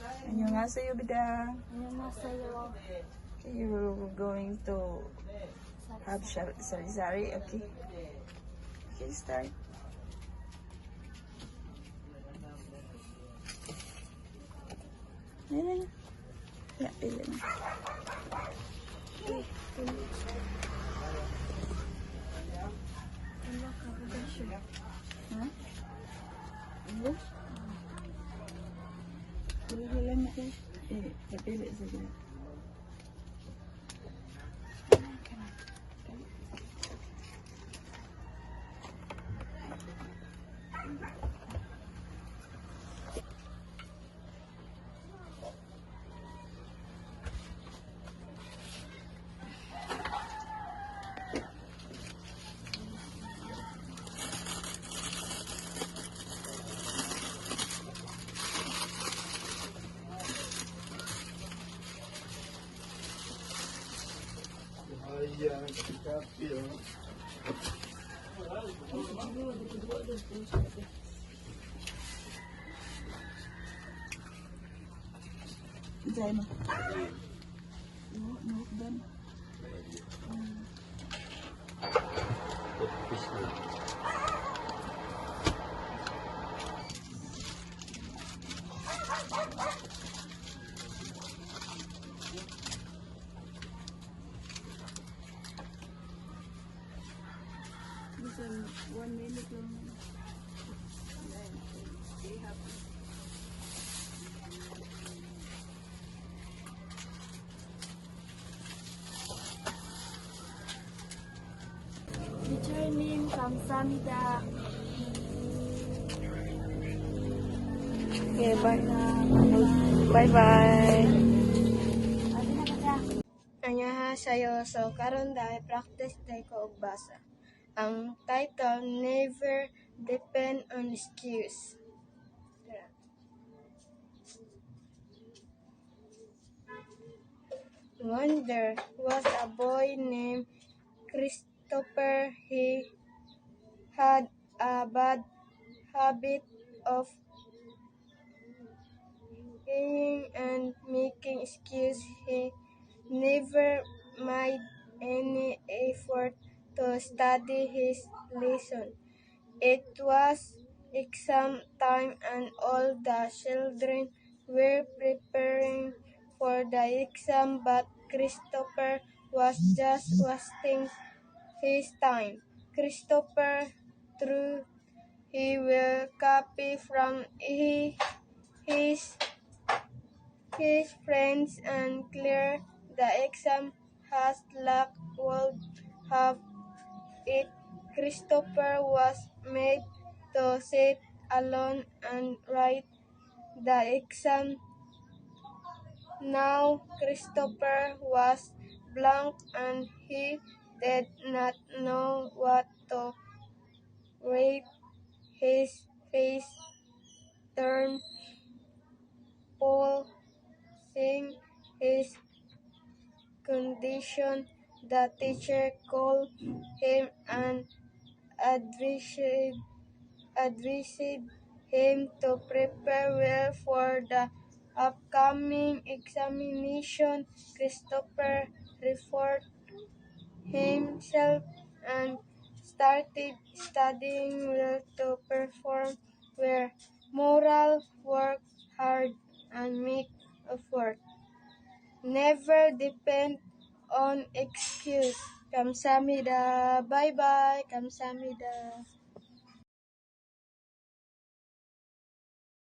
Annyeonghaseyo, bida. 안녕하세요. Okay, you're going to have sari-sari, okay? Okay, start. Ayan. Yeah, pili na. Ha? Ano? Pili lang ako. Napili sa gila. Dahil mo. No, done. Listen, 1 minute lang. 기철님 감사합니다. Okay, bye. Bye-bye. 안녕하세요. So karon dahil practice day ko og basa. Ang title Never Depend on Excuse. Once there was a boy named Christopher. He had a bad habit of lying and making excuses. He never made any effort to study his lesson. It was exam time and all the children were preparing for the exam, but Christopher was just wasting his time. Christopher thought he will copy from his friends and clear the exam. As luck would have it, Christopher was made to sit alone and write the exam. Now Christopher was blank and he did not know what to write. His face turned pale, seeing his condition. The teacher called him and advised him to prepare well for the upcoming examination. Christopher reformed himself and started studying well to perform well. Moral: work hard and make effort. Never depend on excuse. 감사합니다. Bye bye. 감사합니다.